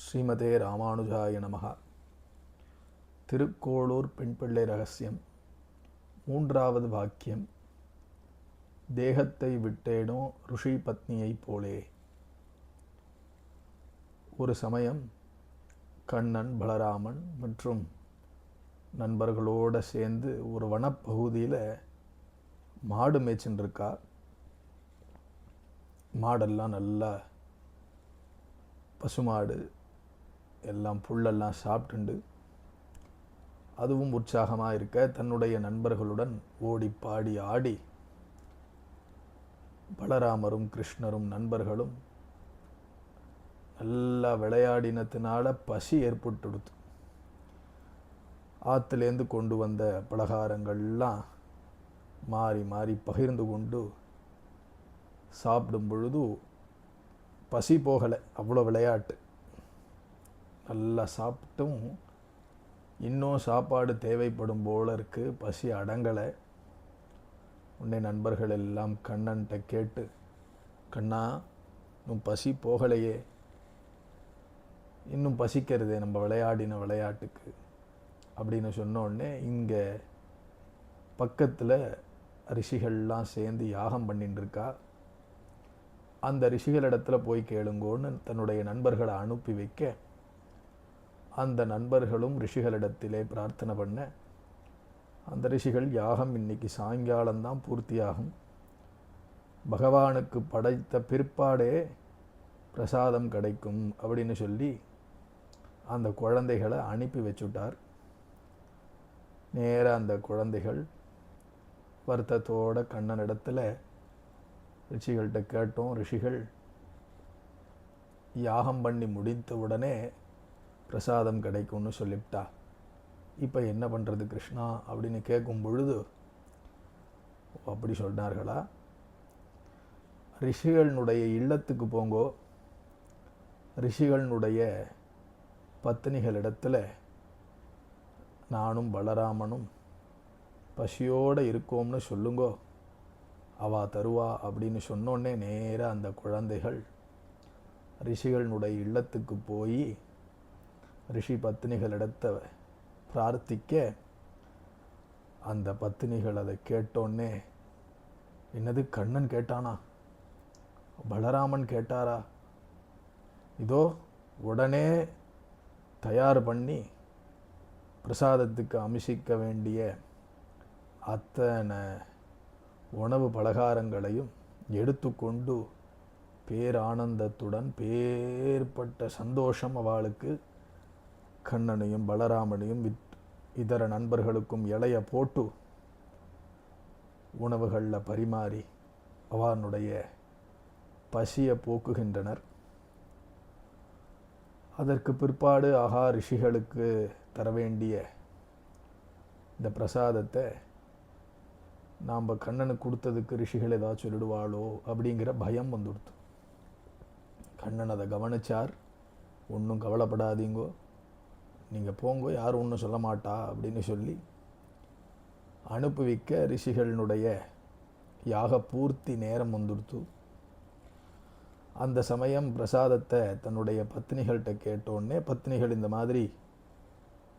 ஸ்ரீமதே ராமானுஜாய நமஹ. திருக்கோளூர் பெண்பிள்ளை ரகசியம். மூன்றாவது வாக்கியம். தேகத்தை விட்டேனோ ருஷி பத்னியைப் போலே. ஒரு சமயம் கண்ணன், பலராமன் மற்றும் நண்பர்களோடு சேர்ந்து ஒரு வனப்பகுதியில் மாடு மேய்ச்சின்னு இருக்கா. மாடெல்லாம் நல்லா பசுமாடு எல்லாம் புல்லெல்லாம் சாப்பிட்டுண்டு அதுவும் உற்சாகமாக இருக்க தன்னுடைய நண்பர்களுடன் ஓடி பாடி ஆடி பலராமரும் கிருஷ்ணரும் நண்பர்களும் நல்லா விளையாடினத்தினால பசி ஏற்பட்டுடுத்து. ஆற்றுலேருந்து கொண்டு வந்த பலகாரங்கள்லாம் மாறி மாறி பகிர்ந்து கொண்டு சாப்பிடும் பொழுது பசி போகலை. அவ்வளோ விளையாட்டு. நல்லா சாப்பிட்டும் இன்னும் சாப்பாடு தேவைப்படும் போல இருக்குது. பசி அடங்கலை. உன்னை நண்பர்கள் எல்லாம் கண்ணன்கிட்ட கேட்டு, கண்ணா இன்னும் பசி போகலையே, இன்னும் பசிக்கிறதே நம்ம விளையாடின விளையாட்டுக்கு அப்படின்னு சொன்னோடனே இங்கே பக்கத்தில் ரிஷிகள்லாம் சேர்ந்து யாகம் பண்ணிட்டு இருக்கா. அந்த ரிஷிகளிடத்தில் போய் கேளுங்கோன்னு தன்னுடைய நண்பர்களை அனுப்பி வைக்க, அந்த நண்பர்களும் ரிஷிகளிடத்திலே பிரார்த்தனை பண்ண, அந்த ரிஷிகள் யாகம் இன்னைக்கு சாயங்காலம்தான் பூர்த்தியாகும், பகவானுக்கு படைத்த பிற்பாடே பிரசாதம் கிடைக்கும் அப்படின்னு சொல்லி அந்த குழந்தைகளை அனுப்பி வச்சுட்டார். நேராக அந்த குழந்தைகள் வருத்தத்தோட கண்ணனிடத்தில் ரிஷிகள்கிட்ட கேட்டோம். ரிஷிகள் யாகம் பண்ணி முடித்த உடனே பிரசாதம் கிடைக்கும்னு சொல்லிவிட்டா. இப்போ என்ன பண்ணுறது கிருஷ்ணா அப்படின்னு கேட்கும் பொழுது அப்படி சொன்னார்களா, ரிஷிகளினுடைய இல்லத்துக்கு போங்கோ, ரிஷிகளினுடைய பத்தினிகளிடத்தில் நானும் பலராமனும் பசியோடு இருக்கோம்னு சொல்லுங்கோ, அவா தருவா அப்படின்னு சொன்னோடனே நேராக அந்த குழந்தைகள் ரிஷிகளினுடைய இல்லத்துக்கு போய் ரிஷி பத்தினிகளிடத்தை பிரார்த்திக்க, அந்த பத்தினிகள் அதை கேட்டோன்னே, என்னது கண்ணன் கேட்டானா, பலராமன் கேட்டாரா, இதோ உடனே தயார் பண்ணி பிரசாதத்துக்கு அமிஷிக்க வேண்டிய அத்தனை உணவு பலகாரங்களையும் எடுத்துக்கொண்டு பேரானந்தத்துடன் பேர்பட்ட சந்தோஷம் அவளுக்கு கண்ணனையும் பலராமனையும் இதர நண்பர்களுக்கும் இலைய போட்டு உணவுகளில் பரிமாறி அவனுடைய பசியை போக்குகின்றனர். அதற்கு பிற்பாடு ஆகா ரிஷிகளுக்கு தர வேண்டிய இந்த பிரசாதத்தை நாம் கண்ணனுக்கு கொடுத்ததுக்கு ரிஷிகள் ஏதாவது சொல்லிடுவாளோ அப்படிங்கிற பயம் வந்துடுத்து. கண்ணன் அதை கவனிச்சார். ஒன்றும் கவலைப்படாதீங்கோ, நீங்கள் போங்கோ, யாரும் ஒன்றும் சொல்ல மாட்டா அப்படின்னு சொல்லி அனுப்பி வைக்க ரிஷிகளினுடைய யாக பூர்த்தி நேரம் வந்துடுத்து. அந்த சமயம் பிரசாதத்தை தன்னுடைய பத்னிகள்கிட்ட கேட்டோடனே பத்னிகள் இந்த மாதிரி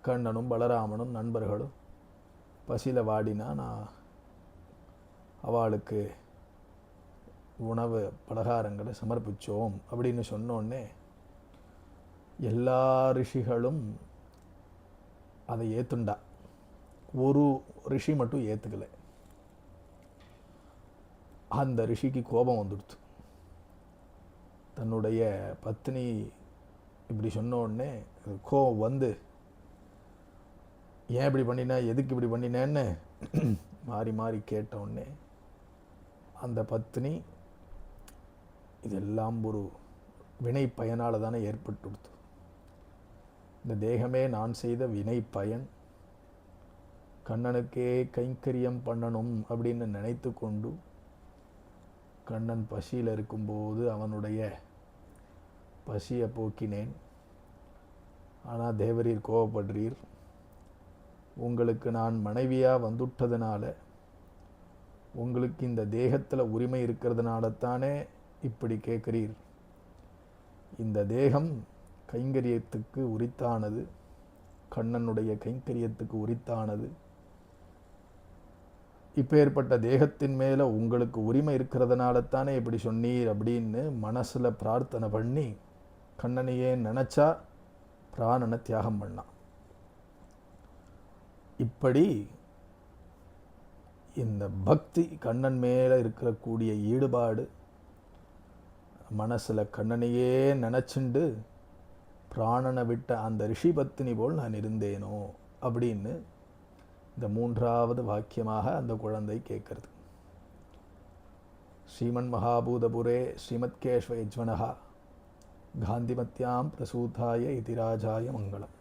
கண்ணனும் பலராமனும் நண்பர்களும் பசியில் வாடினா நான் அவளுக்கு உணவு பலகாரங்களை சமர்ப்பித்தோம் அப்படின்னு சொன்னோடனே எல்லா ரிஷிகளும் அதை ஏற்றுண்டா. ஒரு ரிஷி மட்டும் ஏற்றுக்கலை. அந்த ரிஷிக்கு கோபம் வந்துடுத்து. தன்னுடைய பத்னி இப்படி சொன்னோடனே கோபம் வந்து, ஏன் இப்படி பண்ணினா, எதுக்கு இப்படி பண்ணினேன்னு மாறி மாறி கேட்டவுடனே அந்த பத்னி, இதெல்லாம் ஒரு வினை பயனால் தானே ஏற்பட்டுடுத்து, இந்த தேகமே நான் செய்த வினை பயன், கண்ணனுக்கே கைங்கரியம் பண்ணணும் அப்படின்னு நினைத்து கொண்டு கண்ணன் பசியில் இருக்கும்போது அவனுடைய பசியை போக்கினேன். ஆனால் தேவரீர் கோவப்படுறீர், உங்களுக்கு நான் மனைவியாக வந்துட்டதுனால, உங்களுக்கு இந்த தேகத்தில் உரிமை இருக்கிறதுனால தானே இப்படி கேட்குறீர். இந்த தேகம் கைங்கரியத்துக்கு உரித்தானது, கண்ணனுடைய கைங்கரியத்துக்கு உரித்தானது. இப்பேற்பட்ட தேகத்தின் மேலே உங்களுக்கு உரிமை இருக்கிறதுனால தானே இப்படி சொன்னீர் அப்படின்னு மனசில் பிரார்த்தனை பண்ணி கண்ணனையே நினச்சா பிராணனை தியாகம் பண்ணான். இப்படி இந்த பக்தி, கண்ணன் மேலே இருக்கக்கூடிய ஈடுபாடு, மனசில் கண்ணனையே நினச்சிண்டு பிராணனை விட்ட அந்த ரிஷி பத்தினி போல் நான் இருந்தேனோ அப்படின்னு இந்த மூன்றாவது வாக்கியமாக அந்த குழந்தை கேட்கிறது. ஸ்ரீமன் மகாபூதபுரே ஸ்ரீமத்கேஷ்வ யஜ்வனஹா காந்திமத்யாம் பிரசூதாய இதிராஜாய மங்களம்.